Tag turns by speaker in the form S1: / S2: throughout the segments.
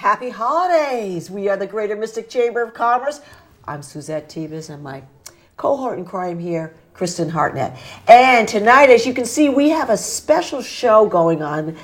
S1: Happy holidays. We are the Greater Mystic Chamber of Commerce. I'm Suzette Tebus and my cohort in crime here, Kristen Hartnett. And tonight, as you can see, we have a special show going on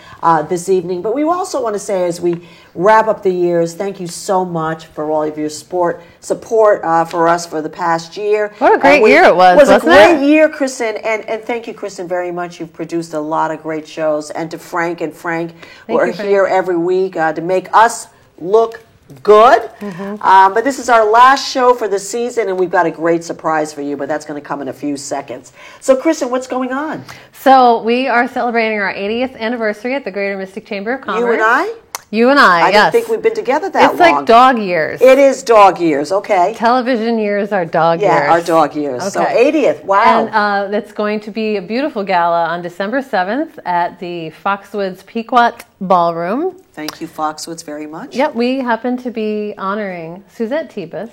S1: this evening. But we also want to say, as we wrap up the years, thank you so much for all of your support for us for the past year.
S2: What a great year it was,
S1: wasn't it? It was a great year, Kristen. And thank you, Kristen, very much. You've produced a lot of great shows. And to Frank who are here every week to make us look good. Mm-hmm. But this is our last show for the season, and we've got a great surprise for you, but that's going to come in a few seconds. So, Kristen, what's going on?
S2: So we are celebrating our 80th anniversary at the Greater Mystic Chamber of Commerce.
S1: You and I?
S2: You and I, yes.
S1: I don't think we've been together that long.
S2: It's like dog years.
S1: It is dog years, okay.
S2: Television years are dog years.
S1: Yeah, our dog years. Okay. So 80th, wow.
S2: And it's going to be a beautiful gala on December 7th at the Foxwoods Pequot Ballroom.
S1: Thank you, Foxwoods, very much.
S2: Yep, we happen to be honoring Suzette Tebus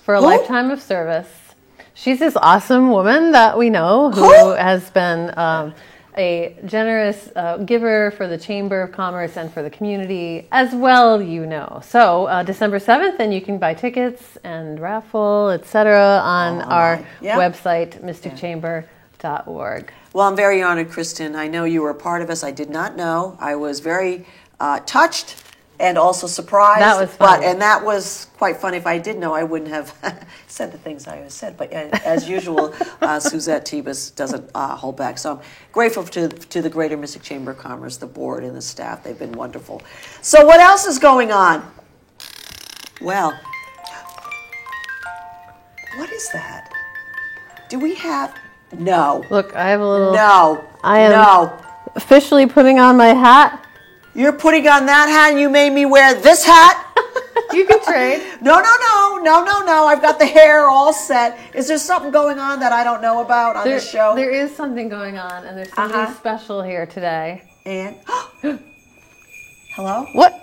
S2: for a lifetime of service. She's this awesome woman that we know who has been a generous giver for the Chamber of Commerce and for the community as well, you know. So December 7th, and you can buy tickets and raffle, etc. on our website, mysticchamber.org.
S1: Well, I'm very honored, Kristen. I know you were a part of us. I did not know. I was very touched and also surprised.
S2: That was fun.
S1: And that was quite fun. If I did know, I wouldn't have said the things I said. But as usual, Suzette Tebus doesn't hold back. So I'm grateful to the Greater Mystic Chamber of Commerce, the board and the staff. They've been wonderful. So what else is going on? Well, what is that? Do we have... No.
S2: Look, I have a little...
S1: No.
S2: I am officially putting on my hat.
S1: You're putting on that hat and you made me wear this hat?
S2: You can trade.
S1: No. I've got the hair all set. Is there something going on that I don't know about on this show?
S2: There is something going on, and there's something special here today.
S1: And? Hello?
S2: What?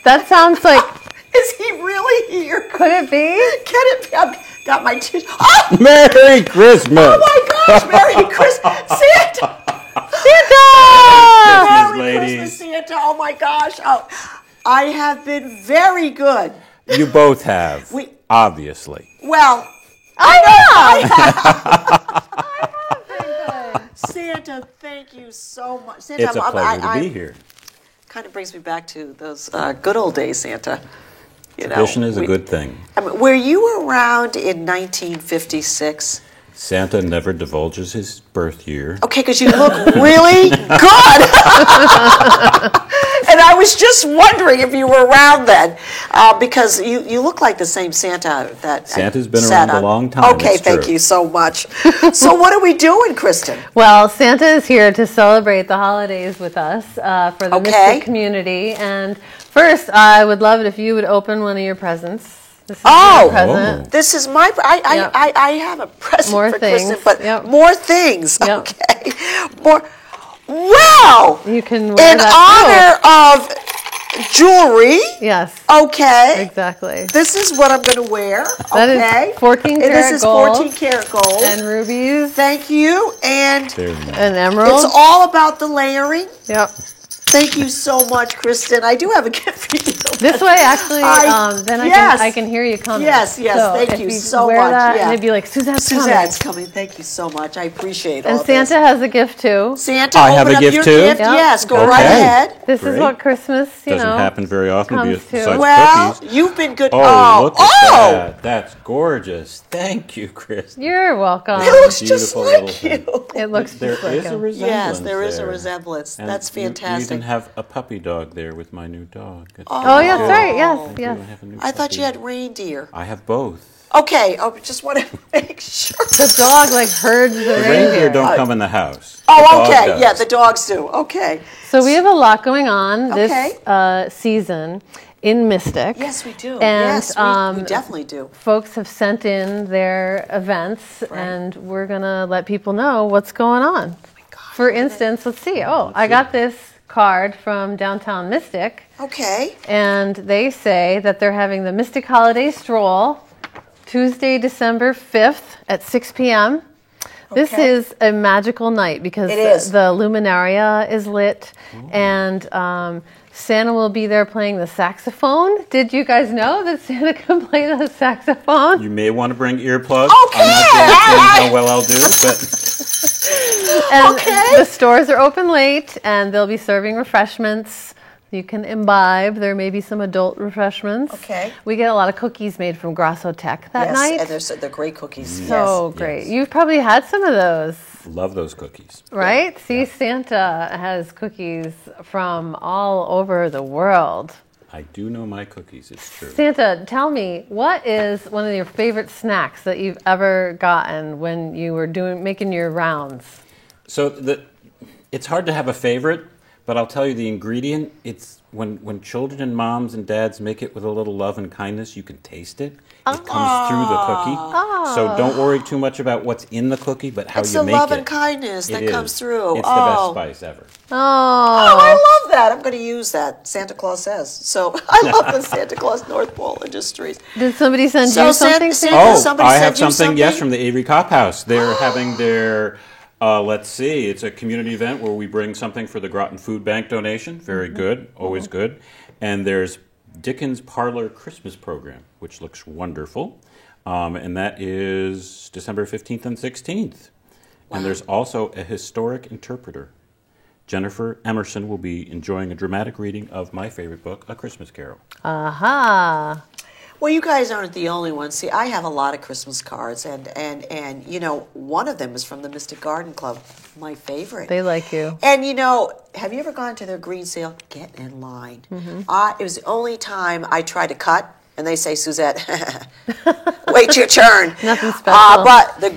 S2: That sounds like...
S1: Is he really here?
S2: Could it be?
S1: Can it be? I've got my... Oh!
S3: Merry Christmas!
S1: Oh my gosh, Merry Christmas! Santa!
S2: Santa!
S1: Merry Christmas, Santa! Oh my gosh! Oh, I have been very good.
S3: You both have, obviously.
S1: Well,
S2: I have been good.
S1: Santa, thank you so much. Santa,
S3: It's a pleasure to be here.
S1: Kind of brings me back to those good old days, Santa.
S3: Tradition is a good thing.
S1: I mean, were you around in 1956?
S3: Santa never divulges his birth year.
S1: Okay, because you look really good. And I was just wondering if you were around then, because you look like the same Santa that
S3: Santa's been around a long time.
S1: Okay, thank you so much. So what are we doing, Kristen?
S2: Well, Santa is here to celebrate the holidays with us for the Mystic community. And first, I would love it if you would open one of your presents. This is your present.
S1: This is my... I have a present
S2: more
S1: for
S2: things.
S1: Kristen, but more things.
S2: Yep.
S1: Okay. More... Wow!
S2: You can wear
S1: in honor of jewelry.
S2: Yes.
S1: Okay.
S2: Exactly.
S1: This is what I'm going to wear.
S2: That is 14 karat
S1: This is
S2: gold.
S1: 14 karat gold.
S2: And rubies.
S1: Thank you. And
S2: an emerald.
S1: It's all about the layering.
S2: Yep.
S1: Thank you so much, Kristen. I do have a gift for you.
S2: This way, actually, then I can hear you coming.
S1: Yes, so thank you so much.
S2: That, and they'd be like, Suzanne's
S1: coming. Thank you so much. I appreciate it.
S2: And Santa has a gift, too.
S1: Santa,
S3: I have a gift, too?
S1: Yep. Yes, go right ahead.
S2: This is what Christmas,
S3: doesn't happen very often.
S2: Comes to.
S1: Well,
S3: cookies.
S1: You've been good.
S3: Look at that. That's gorgeous. Thank you, Kristen.
S2: You're welcome.
S1: It looks just like you.
S2: It looks just like
S3: There is a resemblance.
S1: Yes, there is a resemblance.
S3: And
S1: that's fantastic.
S3: You even have a puppy dog there with my new dog.
S2: Oh, yeah, that's right. Yes.
S1: I thought you had reindeer.
S3: I have both.
S1: Okay, I just want to make sure.
S2: The dog herds the reindeer.
S3: Reindeer don't come in the house.
S1: Oh, okay. Yeah, the dogs do. Okay.
S2: So we have a lot going on this season in Mystic.
S1: Yes, we do.
S2: And
S1: we definitely do.
S2: Folks have sent in their events, and we're going to let people know what's going on. Oh my God, for instance, let's see. I got this card from Downtown Mystic.
S1: Okay.
S2: And they say that they're having the Mystic Holiday Stroll Tuesday, December 5th at 6 p.m. This is a magical night because
S1: It is.
S2: the luminaria is lit, and Santa will be there playing the saxophone. Did you guys know that Santa can play the saxophone?
S3: You may want to bring earplugs.
S1: Okay,
S3: I'm not guaranteeing how well I'll do, but
S2: And
S1: Okay.
S2: the stores are open late, and they'll be serving refreshments. You can imbibe. There may be some adult refreshments.
S1: Okay.
S2: We get a lot of cookies made from Grasso Tech that night.
S1: and they're great cookies.
S2: So great.
S3: Yes.
S2: You've probably had some of those,
S3: love those cookies.
S2: right? See, Santa has cookies from all over the world.
S3: I do know my cookies, it's true.
S2: Santa, tell me, what is one of your favorite snacks that you've ever gotten when you were making your rounds?
S3: So it's hard to have a favorite, but I'll tell you the ingredient. It's when children and moms and dads make it with a little love and kindness, you can taste it. It comes through the cookie. So don't worry too much about what's in the cookie, but how
S1: It's
S3: you
S1: the
S3: make it.
S1: love and kindness that
S3: It
S1: comes
S3: is.
S1: through.
S3: It's the best spice ever.
S1: Oh, I
S2: Oh,
S1: love that. I'm going to use that. Santa Claus says. So I love the Santa Claus North Pole Industries.
S2: did somebody send
S1: So
S2: you something?
S1: Santa-
S2: Santa?
S3: Oh,
S1: somebody
S3: I
S1: send
S3: have
S1: you
S3: something, yes,
S1: something?
S3: from the Avery Cop House. They're having their, let's see, it's a community event where we bring something for the Groton Food Bank donation. Very good, always good. And there's Dickens Parlor Christmas Program, which looks wonderful. And that is December 15th and 16th. And there's also a historic interpreter. Jennifer Emerson will be enjoying a dramatic reading of my favorite book, A Christmas Carol.
S2: Aha.
S1: Well, you guys aren't the only ones. See, I have a lot of Christmas cards, and you know, one of them is from the Mystic Garden Club, my favorite.
S2: They like you.
S1: And you know, have you ever gone to their green sale? Get in line. It was the only time I tried to cut, and they say, Suzette, wait your turn.
S2: Nothing special.
S1: But the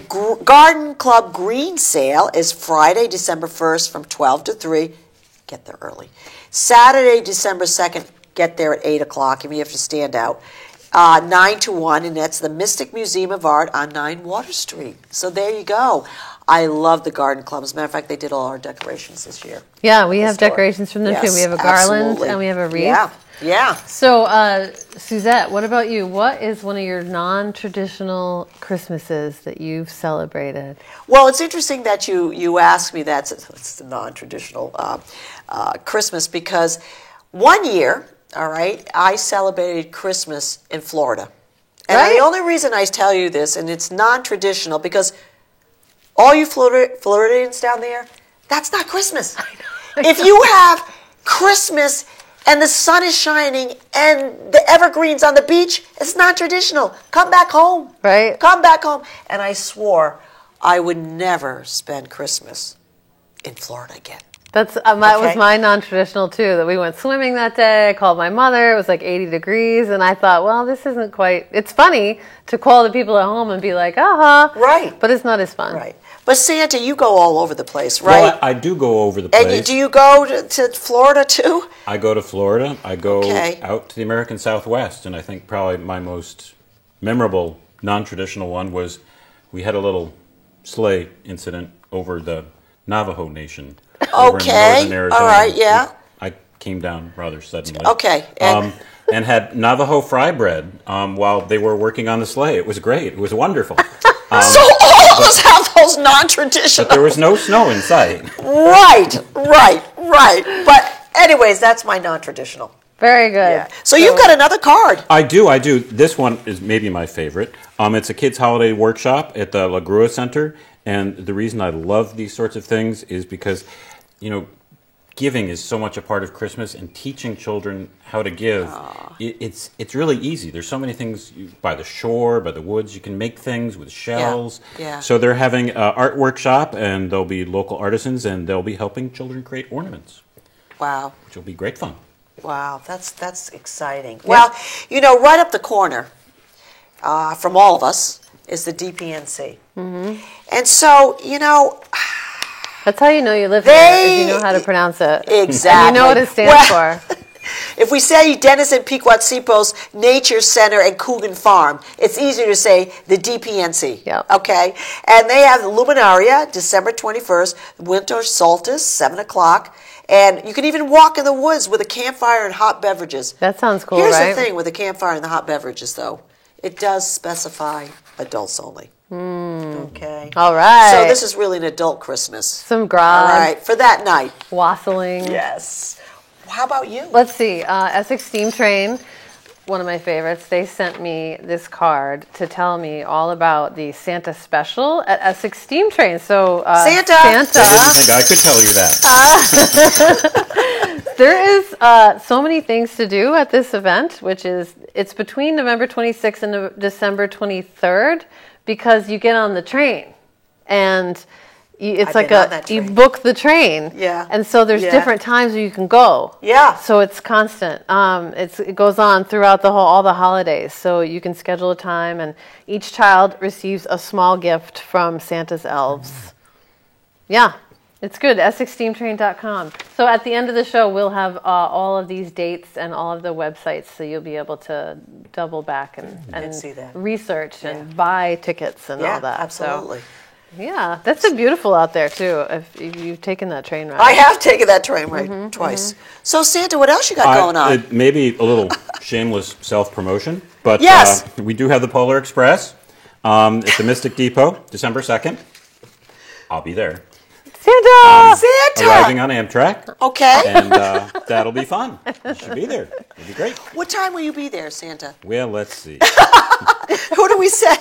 S1: Garden Club green sale is Friday, December 1st from 12 to 3. Get there early. Saturday, December 2nd, get there at 8 o'clock, and you have to stand out. 9 to 1, and that's the Mystic Museum of Art on 9 Water Street. So there you go. I love the Garden Club. As a matter of fact, they did all our decorations this year.
S2: Yeah, we have
S1: store.
S2: decorations from them too.
S1: Yes,
S2: We have a garland
S1: absolutely.
S2: and we have a wreath.
S1: Yeah.
S2: So, Suzette, what about you? What is one of your non-traditional Christmases that you've celebrated?
S1: Well, it's interesting that you asked me that. It's the non-traditional Christmas because one year, all right, I celebrated Christmas in Florida. And
S2: Right.
S1: the only reason I tell you this, and it's non-traditional, because all you Floridians down there, that's not Christmas. If you have Christmas and the sun is shining and the evergreens on the beach, it's not traditional. Come back home.
S2: Right.
S1: Come back home. And I swore I would never spend Christmas in Florida again.
S2: That was
S1: Okay.
S2: my non-traditional too, that we went swimming that day. I called my mother. It was like 80 degrees. And I thought, well, this isn't quite, it's funny to call the people at home and be like,
S1: Right.
S2: But it's not as fun.
S1: Right. But Santa, you go all over the place, right?
S3: Well, I do go over the place.
S1: And do you go to Florida too?
S3: I go to Florida. I go
S1: Okay.
S3: out to the American Southwest, and I think probably my most memorable non-traditional one was we had a little sleigh incident over the Navajo Nation. Over in
S1: Okay.
S3: northern Arizona.
S1: All right, yeah.
S3: I came down rather suddenly.
S1: Okay.
S3: And had Navajo fry bread while they were working on the sleigh. It was great. It was wonderful.
S1: So all of us have those non-traditional.
S3: There was no snow in sight.
S1: Right. But anyways, that's my non-traditional.
S2: Very good.
S1: Yeah. So you've got another card.
S3: I do. This one is maybe my favorite. It's a kids' holiday workshop at the La Grua Center. And the reason I love these sorts of things is because, you know, giving is so much a part of Christmas, and teaching children how to give, it's really easy. There's so many things by the shore, by the woods. You can make things with shells.
S1: Yeah.
S3: So they're having an art workshop, and there'll be local artisans, and they'll be helping children create ornaments,
S1: Wow.
S3: which will be great fun.
S1: Wow, that's exciting. Well, you know, right up the corner from all of us is the DPNC. Mm-hmm. And so, you know,
S2: That's how you know you live here, is you know how to pronounce it.
S1: Exactly.
S2: And you know what it stands for.
S1: If we say Denison Pequot-Sepo's Nature Center and Coogan Farm, it's easier to say the DPNC.
S2: Yep.
S1: Okay? And they have the Luminaria, December 21st, winter solstice, 7 o'clock. And you can even walk in the woods with a campfire and hot beverages.
S2: That sounds cool,
S1: Here's
S2: right?
S1: the thing with the campfire and the hot beverages, though. It does specify adults only. Okay.
S2: All right.
S1: So this is really an adult Christmas.
S2: Some grog,
S1: All right, for that night.
S2: wassailing.
S1: Yes. How about you?
S2: Let's see. Essex Steam Train, one of my favorites. They sent me this card to tell me all about the Santa special at Essex Steam Train. So
S1: Santa!
S3: I didn't think I could tell you that.
S2: There is so many things to do at this event, which is it's between November 26th and December 23rd because you get on the train and it's
S1: I've
S2: like
S1: been on that
S2: you
S1: train.
S2: book the train.
S1: Yeah.
S2: And so there's
S1: Yeah.
S2: different times where you can go.
S1: Yeah.
S2: So it's constant. It goes on throughout all the holidays. So you can schedule a time and each child receives a small gift from Santa's elves. Yeah. It's good, EssexSteamTrain.com. So at the end of the show, we'll have all of these dates and all of the websites, so you'll be able to double back and
S1: see that.
S2: research and buy tickets and all that.
S1: absolutely.
S2: So, yeah, that's so beautiful out there too. If you've taken that train ride,
S1: I have taken that train ride twice. So Santa, what else you got going on?
S3: It may be a little shameless self-promotion, but
S1: Yes.
S3: we do have the Polar Express at the Mystic Depot, December 2nd. I'll be there.
S2: Santa.
S1: Santa!
S3: Arriving on Amtrak.
S1: Okay.
S3: And that'll be fun. You should be there. It'll be great.
S1: What time will you be there, Santa?
S3: Well, let's see.
S1: Who do we say?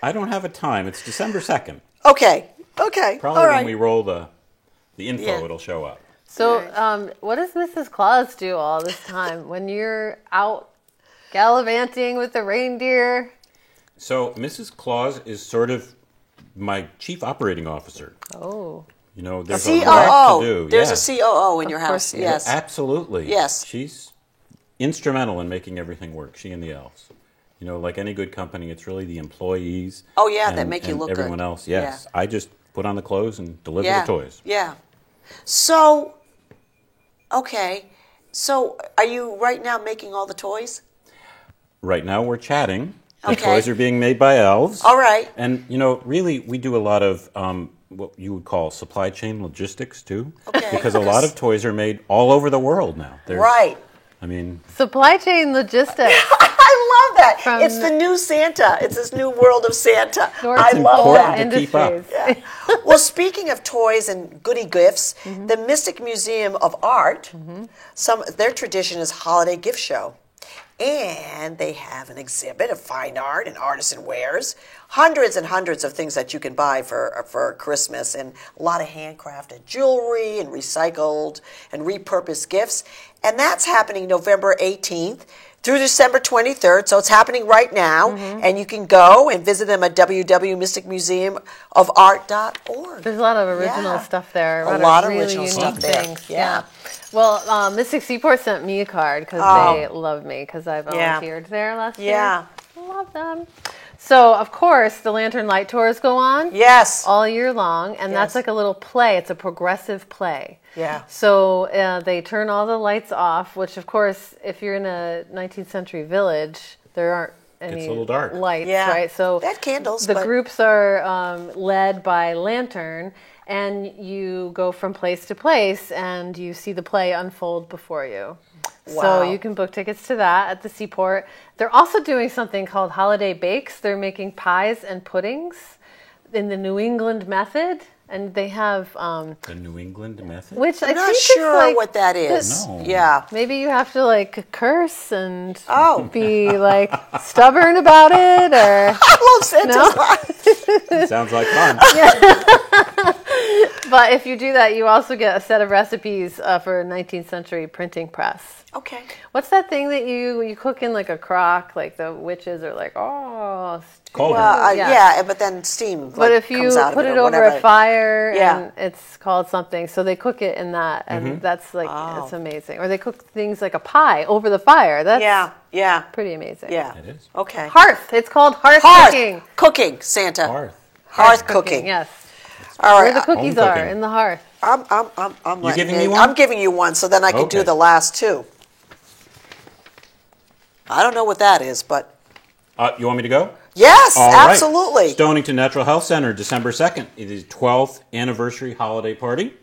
S3: I don't have a time. It's December 2nd.
S1: Okay. Okay.
S3: Probably
S1: All
S3: when
S1: right.
S3: we roll the info,
S1: Yeah.
S3: it'll show up.
S2: So, what does Mrs. Claus do all this time when you're out gallivanting with the reindeer?
S3: So Mrs. Claus is sort of my chief operating officer.
S2: Oh,
S3: You know, there's a lot
S1: COO.
S3: to do.
S1: There's
S3: yeah.
S1: a COO in your
S2: Of course
S1: house.
S2: you
S1: Yes.
S3: Absolutely.
S1: Yes.
S3: She's instrumental in making everything work, she and the elves. You know, like any good company, it's really the employees.
S1: Oh, yeah, that make you
S3: and
S1: look good.
S3: everyone else, yes.
S1: Yeah.
S3: I just put on the clothes and deliver
S1: Yeah.
S3: the toys.
S1: Yeah. So, okay. So, are you right now making all the toys?
S3: Right now we're chatting. The
S1: Okay.
S3: toys are being made by elves.
S1: All right.
S3: And, you know, really, we do a lot of what you would call supply chain logistics, too.
S1: Okay.
S3: Because a lot of toys are made all over the world now.
S1: Right.
S3: I mean,
S2: supply chain logistics.
S1: I love that.
S2: From-
S1: It's the new Santa. It's this new world of Santa.
S2: North
S1: I love
S2: Pole
S1: that.
S3: to keep up.
S2: Industries.
S1: Well, speaking of toys and goody gifts, the Mystic Museum of Art, their tradition is holiday gift show. And they have an exhibit of fine art and artisan wares, hundreds and hundreds of things that you can buy for Christmas, and a lot of handcrafted jewelry and recycled and repurposed gifts. And that's happening November 18th through December 23rd. So it's happening right now. And you can go and visit them at www.mysticmuseumofart.org.
S2: There's a lot of original
S1: Yeah.
S2: stuff there.
S1: A lot of
S2: really
S1: original
S2: unique
S1: stuff there.
S2: things.
S1: Yeah.
S2: Well, Mystic Seaport sent me a card because they love me because I volunteered there last year.
S1: Yeah.
S2: Love them. So, of course, the Lantern Light Tours go on
S1: Yes.
S2: all year long, and that's
S1: Yes.
S2: like a little play. It's a progressive play.
S1: Yeah.
S2: So they turn all the lights off, which, of course, if you're in a 19th century village, there aren't any
S3: a little dark.
S2: lights,
S1: Yeah.
S2: right? So
S1: They had candles,
S2: The
S1: but-
S2: groups are led by lantern, and you go from place to place, and you see the play unfold before you.
S1: Wow.
S2: So you can book tickets to that at the Seaport. They're also doing something called Holiday Bakes. They're making pies and puddings in the New England method, and they have
S3: the New England method?
S2: which I
S1: I'm not
S2: think
S1: sure
S2: is like
S1: what that is.
S3: No.
S1: Yeah.
S2: maybe you have to like curse and
S1: Oh.
S2: be like stubborn about it, or
S1: I love Santa's
S2: No?
S1: life.
S3: Sounds like fun.
S2: but if you do that, you also get a set of recipes for a 19th century printing press.
S1: Okay.
S2: What's that thing that you cook in like a crock? Like the witches are like, oh,
S3: Cauldron.
S1: Yeah, but then steam.
S2: But
S1: like,
S2: if you
S1: comes out of
S2: put
S1: it
S2: it
S1: or
S2: over
S1: whatever.
S2: a fire,
S1: Yeah.
S2: and it's called something, so they cook it in that, and that's like
S1: Oh.
S2: it's amazing. Or they cook things like a pie over the fire. That's
S1: Yeah.
S2: pretty amazing.
S1: Yeah.
S3: It is.
S1: Okay.
S2: Hearth. It's called hearth,
S1: Hearth
S2: cooking.
S1: cooking, Santa.
S3: Hearth.
S1: Hearth cooking.
S2: Yes.
S1: All
S2: Where
S1: right.
S2: the cookies
S3: Home
S2: are
S3: cooking.
S2: in the hearth.
S1: I'm
S3: You giving me one?
S1: I'm giving you one, so then I can do
S3: Okay.
S1: the last two. I don't know what that is, but
S3: You want me to go?
S1: yes,
S3: All right.
S1: absolutely.
S3: Stonington Natural Health Center, December 2nd. It is 12th anniversary holiday party.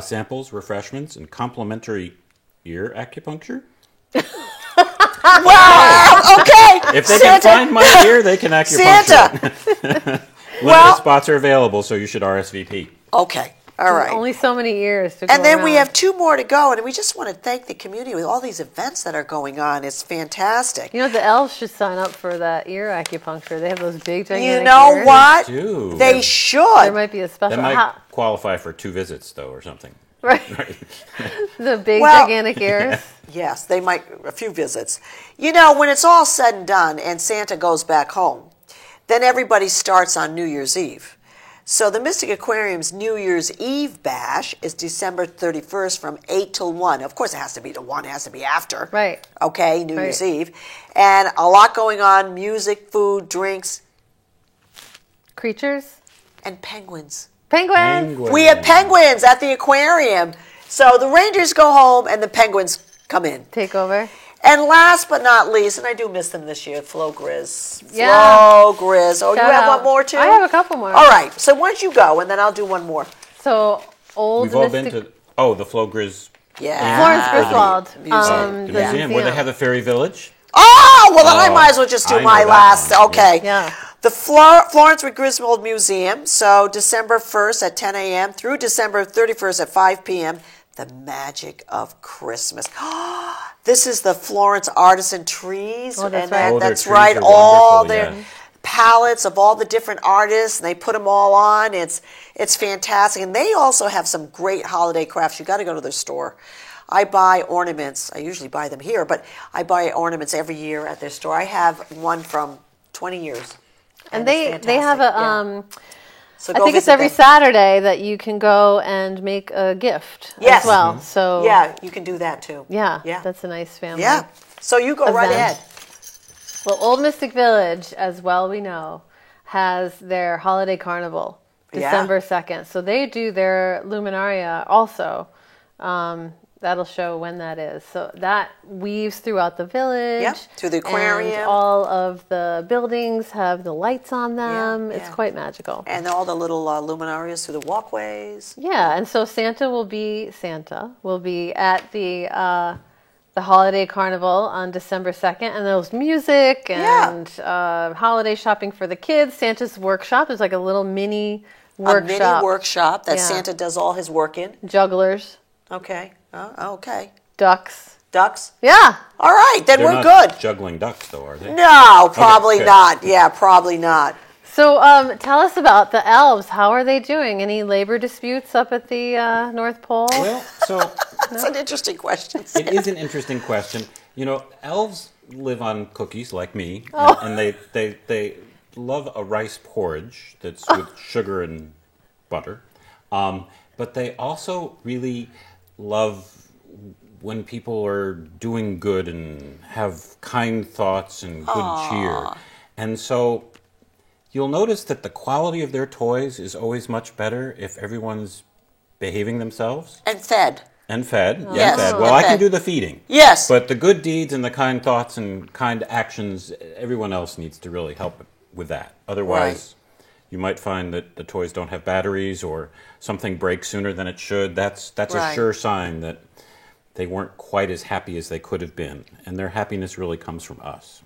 S3: Samples, refreshments, and complimentary ear acupuncture.
S1: Wow! Okay.
S3: If they
S1: Santa.
S3: can find my ear, they can
S1: Santa.
S3: Limited
S1: Well-
S3: spots are available, so you should RSVP.
S1: Okay. All right.
S2: Only so many years to go
S1: And then we
S2: around.
S1: have 2 more to go, and we just want to thank the community with all these events that are going on. It's fantastic.
S2: You know, the elves should sign up for that ear acupuncture. They have those big, gigantic
S1: You know
S2: ears.
S1: what?
S3: They do.
S1: They should.
S2: There might be a
S3: That
S2: special.
S3: might qualify for 2 visits, though, or something.
S2: Right. The big,
S1: Well-
S2: gigantic ears.
S1: Yes, they might, a few visits. You know, when it's all said and done and Santa goes back home, then everybody starts on New Year's Eve. So the Mystic Aquarium's New Year's Eve bash is December 31st from 8 till 1. Of course, it has to be to 1, it has to be after.
S2: Right.
S1: Okay, New
S2: Right.
S1: Year's Eve. And a lot going on, music, food, drinks,
S2: Creatures.
S1: and penguins.
S2: Penguins.
S1: We have penguins at the aquarium. So the Rangers go home and the penguins come in.
S2: Take over.
S1: And last but not least, and I do miss them this year, Flo Grizz.
S2: Yeah.
S1: Flo Grizz. Oh,
S2: Shout
S1: you have
S2: out.
S1: one more too?
S2: I have a couple more.
S1: All right. So why don't you go, and then I'll do one more.
S2: So old
S3: We've all
S2: Mystic
S3: been to the Flo Grizz
S1: Yeah.
S2: Florence
S3: Or the
S2: Griswold.
S1: museum.
S3: the
S2: the
S3: museum where they have the fairy village.
S1: Oh, well, then I
S3: Oh,
S1: might as well just do
S3: I know
S1: my
S3: that
S1: last.
S3: one.
S1: Okay.
S2: Yeah.
S1: The Florence Griswold Museum. So December 1st at 10 a.m. through December 31st at 5 p.m. The magic of Christmas. This is the Florence artisan trees.
S2: Oh, that's
S1: and
S2: right.
S3: Oh, their
S1: that's
S3: trees
S1: right.
S3: are
S1: All
S3: wonderful,
S1: their
S3: yeah.
S1: palettes of all the different artists, and they put them all on. It's fantastic. And they also have some great holiday crafts. You got to go to their store. I buy ornaments. I usually buy them here, but I buy ornaments every year at their store. I have one from 20 years.
S2: And
S1: it's
S2: they have a
S1: fantastic. Yeah. So
S2: I
S1: go
S2: think it's
S1: visit
S2: every
S1: them.
S2: Saturday that you can go and make a gift
S1: Yes.
S2: as well. So
S1: Yeah, you can do that too.
S2: yeah,
S1: Yeah.
S2: that's a nice family.
S1: Yeah. So you go right
S2: Event.
S1: ahead.
S2: Well, Old Mystic Village, as well we know, has their holiday carnival
S1: Yeah.
S2: December 2nd. So they do their Luminaria also. That'll show when that is. So that weaves throughout the village.
S1: Yep, through the aquarium.
S2: And all of the buildings have the lights on them.
S1: Yeah,
S2: It's
S1: yeah.
S2: quite magical.
S1: And all the little luminarias through the walkways.
S2: Yeah, and so Santa will be at the holiday carnival on December 2nd, and there's music and holiday shopping for the kids. Santa's workshop. There's like a little mini workshop.
S1: A mini workshop that
S2: Yeah.
S1: Santa does all his work in.
S2: Jugglers,
S1: Okay. Okay.
S2: ducks.
S1: Ducks.
S2: Yeah.
S1: All right, then
S3: They're
S1: we're
S3: not
S1: good.
S3: juggling ducks, though, are they?
S1: No, probably
S3: good.
S1: not. Yeah, probably not.
S2: So tell us about the elves. How are they doing? Any labor disputes up at the North Pole?
S3: Well, so
S1: That's an interesting question.
S3: it is an interesting question. You know, elves live on cookies like me,
S2: Oh.
S3: and they love a rice porridge that's with sugar and butter. But they also really love when people are doing good and have kind thoughts and good cheer. And so you'll notice that the quality of their toys is always much better if everyone's behaving themselves.
S1: And fed.
S3: And fed. Yeah,
S1: Yes,
S3: fed.
S1: and
S3: Well, I can
S1: fed.
S3: do the feeding.
S1: Yes.
S3: But the good deeds and the kind thoughts and kind actions, everyone else needs to really help with that. Otherwise, you might find that the toys don't have batteries or something breaks sooner than it should. That's a
S1: Right.
S3: sure sign that they weren't quite as happy as they could have been. And their happiness really comes from us.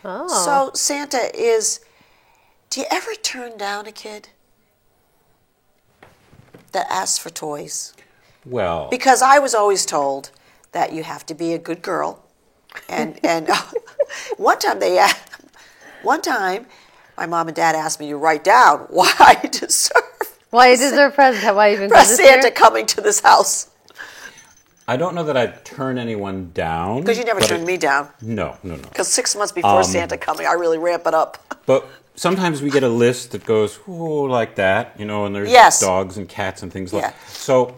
S2: Oh.
S1: So Santa do you ever turn down a kid that asks for toys?
S3: Well,
S1: Because I was always told that you have to be a good girl. And one time my mom and dad asked me to write down why I deserve
S2: why you deserve presents? Why you even go this
S1: Santa
S2: year?
S1: coming to this house.
S3: I don't know that I'd turn anyone down.
S1: Because you never
S3: but
S1: turned me down.
S3: No.
S1: Because 6 months before Santa coming, I really ramp it up.
S3: But sometimes we get a list that goes, ooh, like that, you know, and there's
S1: Yes.
S3: dogs and cats and things like
S1: Yeah.
S3: that. So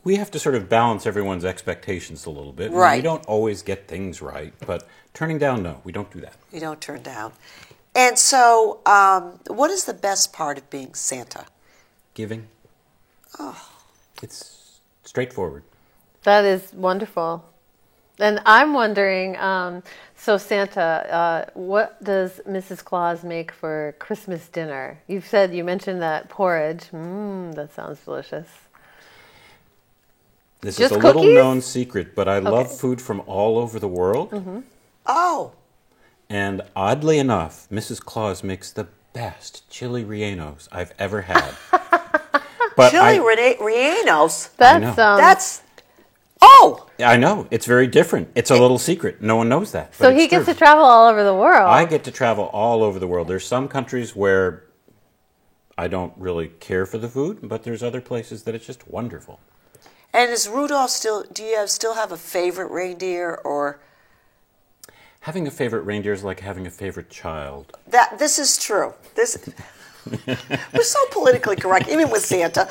S3: we have to sort of balance everyone's expectations a little bit. And
S1: Right.
S3: we don't always get things right, but turning down, no, we don't do that.
S1: You don't turn down. And so, what is the best part of being Santa?
S3: Giving. It's straightforward.
S2: That is wonderful. And I'm wondering, so Santa, what does Mrs. Claus make for Christmas dinner? You mentioned that porridge. That sounds delicious.
S3: This
S2: Just
S3: is a little
S2: cookies?
S3: known secret, but I love food from all over the world.
S1: Oh,
S3: And oddly enough, Mrs. Claus makes the best chili rellenos I've ever had. But
S1: Chili rellenos.
S3: I know.
S1: That's oh.
S3: I know. It's very different. It's a little secret. No one knows that.
S2: So
S3: but
S2: he
S3: it's
S2: gets
S3: true.
S2: to travel all over the world.
S3: I get to travel all over the world. There's some countries where I don't really care for the food, but there's other places that it's just wonderful.
S1: And is Rudolph still? Do you still have a favorite reindeer, or
S3: Having a favorite reindeer is like having a favorite child.
S1: that? This is true. This we're so politically correct, even with Santa.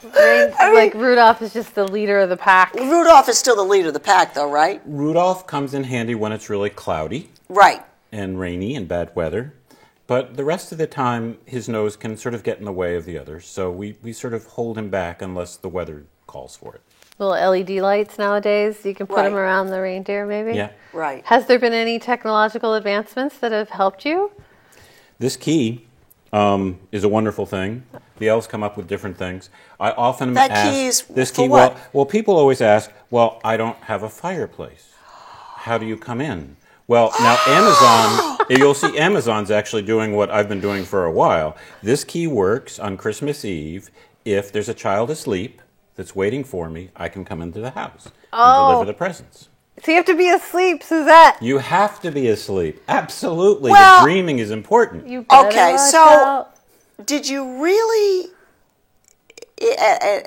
S2: Like Rudolph is just the leader of the pack.
S1: Rudolph is still the leader of the pack, though, right?
S3: Rudolph comes in handy when it's really cloudy
S1: Right.
S3: and rainy and bad weather. But the rest of the time, his nose can sort of get in the way of the others. So we sort of hold him back unless the weather calls for it.
S2: Little LED lights nowadays. You can put them
S1: Right.
S2: around the reindeer, maybe.
S3: Yeah.
S1: Right.
S2: Has there been any technological advancements that have helped you?
S3: This key is a wonderful thing. The elves come up with different things. I often
S1: That
S3: ask
S1: key is
S3: this
S1: for
S3: key.
S1: what?
S3: Well, people always ask, "Well, I don't have a fireplace. How do you come in?" Well, now Amazon, you'll see Amazon's actually doing what I've been doing for a while. This key works on Christmas Eve. If there's a child asleep that's waiting for me, I can come into the house and deliver the presents.
S2: So you have to be asleep, Suzette.
S3: You have to be asleep. Absolutely.
S1: Well-
S3: the dreaming is important.
S2: You better
S1: Okay,
S2: watch
S1: so
S2: out.
S1: did you really?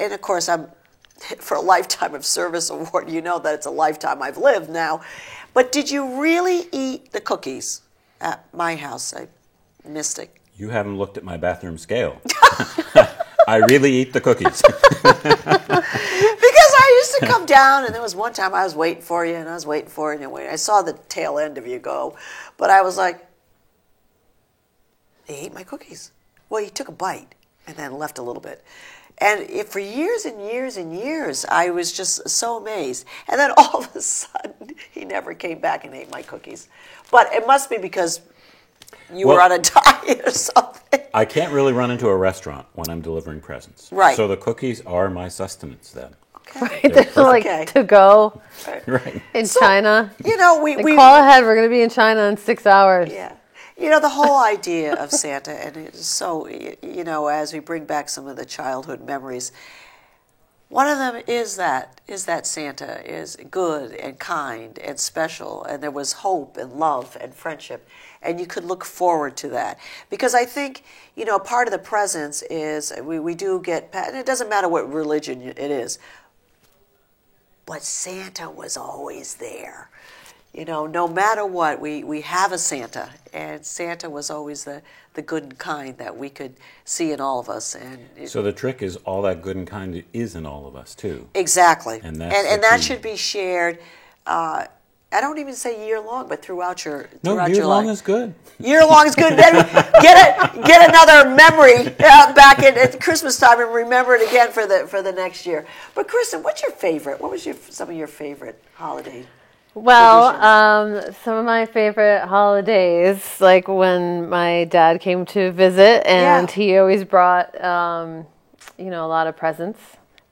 S1: And of course, I'm for a lifetime of service award. You know that it's a lifetime I've lived now. But did you really eat the cookies at my house? I missed it.
S3: You haven't looked at my bathroom scale. I really eat the cookies.
S1: Because I used to come down, and there was one time I was waiting for you, and I was waiting for you, and I saw the tail end of you go, but I was like, they ate my cookies. Well, he took a bite and then left a little bit. And for years and years and years, I was just so amazed. And then all of a sudden, he never came back and ate my cookies. But it must be because you were
S3: Well-
S1: on a diet or something.
S3: I can't really run into a restaurant when I'm delivering presents.
S1: Right.
S3: So the cookies are my sustenance then.
S1: Okay.
S2: There's like
S1: Okay.
S2: to go
S3: Right.
S2: in China.
S1: You know, we
S2: Call ahead. We're going to be in China in 6 hours.
S1: Yeah. You know, the whole idea of Santa, and it's so, you know, as we bring back some of the childhood memories, one of them is that Santa is good and kind and special, and there was hope and love and friendship, and you could look forward to that. Because I think, you know, part of the presence is we do get, and it doesn't matter what religion it is, but Santa was always there. You know, no matter what, we have a Santa, and Santa was always the good and kind that we could see in all of us. And
S3: So the trick is all that good and kind is in all of us too.
S1: exactly,
S3: And that's the
S1: that
S3: key.
S1: should be shared. I don't even say year long, but throughout your
S3: No,
S1: your
S3: year long
S1: life.
S3: is good.
S1: Year long is good. Then get another memory back at Christmas time and remember it again for the next year. But Kristen, what's your favorite? What was some of your favorite holiday?
S2: Well, some of my favorite holidays, like when my dad came to visit, and
S1: Yeah.
S2: he always brought, you know, a lot of presents.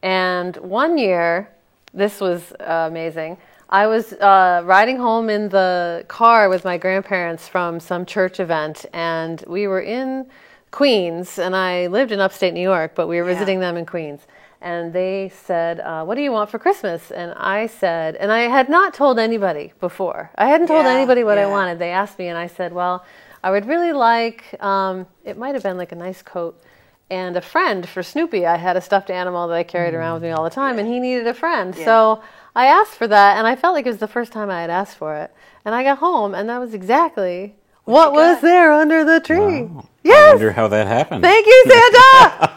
S2: And one year, this was amazing. I was riding home in the car with my grandparents from some church event, and we were in Queens, and I lived in upstate New York, but we were
S1: Yeah.
S2: visiting them in Queens. And they said, what do you want for Christmas? And I said, and I had not told anybody before. I hadn't told
S1: Yeah,
S2: anybody what I
S1: yeah.
S2: wanted. They asked me, and I said, well, I would really like, it might have been like a nice coat and a friend for Snoopy. I had a stuffed animal that I carried around with me all the time, and he needed a friend.
S1: Yeah.
S2: So I asked for that, and I felt like it was the first time I had asked for it. And I got home, and that was exactly what
S1: you
S2: was
S1: got?
S2: there under the tree.
S3: Wow. I
S2: Yes!
S3: wonder how that happened.
S2: Thank you, Santa!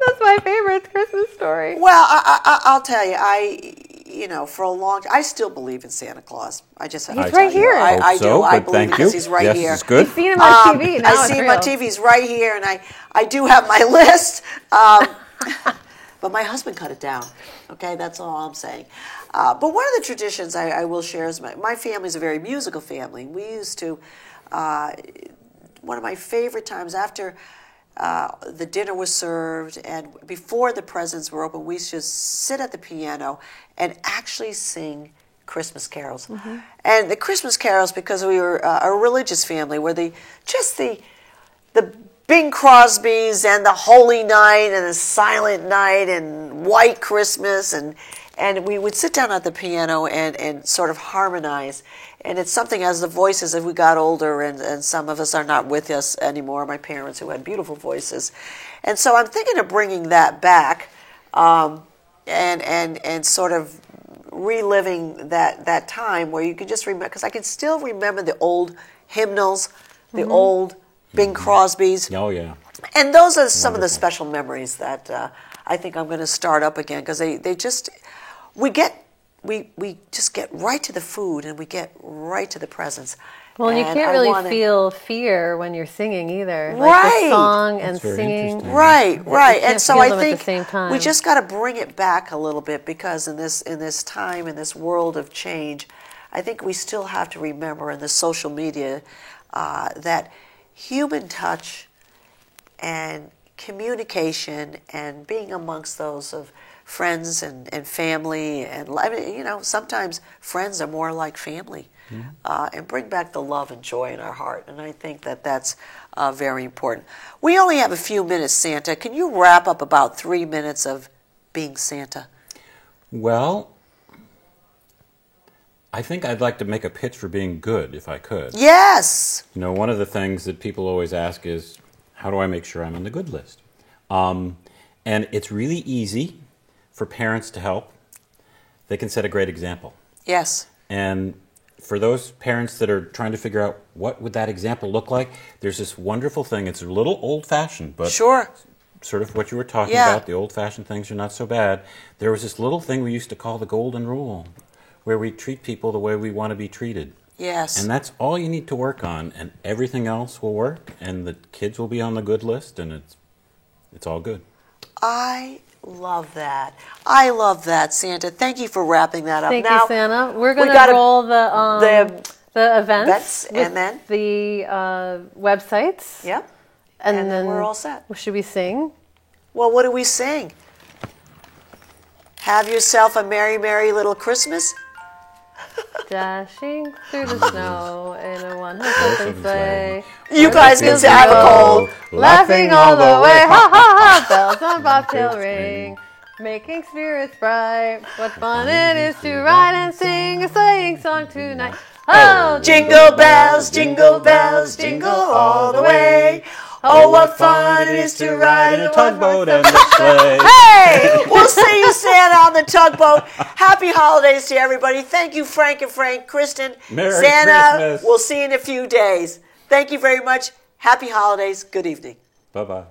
S2: That's my favorite Christmas story.
S1: Well, I'll tell you, you know, for a long time, I still believe in Santa Claus. I just have
S2: He's
S1: to
S2: right
S1: tell you.
S2: here.
S1: I
S3: Hope
S1: do.
S3: so,
S1: I
S3: but
S1: believe
S3: thank
S1: because
S3: you.
S1: he's right
S3: yes,
S1: here.
S3: This is good.
S2: You've seen him on TV. Now
S1: I
S2: it's
S1: see him
S2: real.
S1: on TV. He's right here, and I do have my list. But my husband cut it down. Okay, that's all I'm saying. But one of the traditions I will share is my family's a very musical family. We used to, one of my favorite times after the dinner was served and before the presents were open, we used to sit at the piano and actually sing Christmas carols. And the Christmas carols, because we were a religious family, were the Bing Crosbys and the Holy Night and the Silent Night and White Christmas, and we would sit down at the piano and sort of harmonize. And it's something as the voices, as we got older, and some of us are not with us anymore, my parents who had beautiful voices. And so I'm thinking of bringing that back and sort of reliving that time where you can just remember, because I can still remember the old hymnals, the old Bing Crosbys.
S3: Oh, yeah.
S1: And those are some of the special memories that I think I'm going to start up again, because we just get right to the food and we get right to the presents.
S2: Well, and you can't really feel fear when you're singing either. Like
S1: Right.
S2: the song and
S3: That's very
S2: singing.
S3: interesting.
S1: Right.
S2: can't
S1: And so
S2: feel
S1: I
S2: them at the
S1: think
S2: same time.
S1: we just got to bring it back a little bit, because in this time, in this world of change, I think we still have to remember in the social media that human touch and communication and being amongst those of friends and family, and I mean, sometimes friends are more like family, and bring back the love and joy in our heart. And I think that's very important. We only have a few minutes, Santa. Can you wrap up about 3 minutes of being Santa?
S3: Well, I think I'd like to make a pitch for being good, if I could.
S1: Yes.
S3: One of the things that people always ask is, how do I make sure I'm on the good list? And it's really easy for parents to help. They can set a great example.
S1: Yes.
S3: And for those parents that are trying to figure out what would that example look like, there's this wonderful thing. It's a little old-fashioned, but
S1: Sure.
S3: sort of what you were talking
S1: Yeah.
S3: about, the old-fashioned things are not so bad. There was this little thing we used to call the golden rule, where we treat people the way we want to be treated.
S1: Yes.
S3: And that's all you need to work on, and everything else will work, and the kids will be on the good list, and it's all good.
S1: I love that. I love that, Santa. Thank you for wrapping that up.
S2: Thank
S1: Now,
S2: you, Santa. We're going
S1: gotta-
S2: to roll the events
S1: and
S2: with
S1: then?
S2: the websites.
S1: Yep.
S2: And
S1: then we're all set.
S2: Should we sing?
S1: Well, what do we sing? Have yourself a merry, merry little Christmas?
S2: Dashing through the snow in a one-horse open sleigh.
S1: You guys can have a cold.
S2: Laughing all the way, ha ha ha! Bells on bobtail ring, making spirits bright. What fun it is to ride and sing a sleighing song tonight! Oh,
S1: Jingle bells, jingle all the way. Oh, what fun it is to ride in a
S3: Tugboat and the sleigh.
S1: Hey, we'll see you, Santa, on the tugboat. Happy holidays to everybody. Thank you, Frank and Frank, Kristen,
S3: Merry
S1: Santa.
S3: Christmas.
S1: We'll see you in a few days. Thank you very much. Happy holidays. Good evening.
S3: Bye-bye.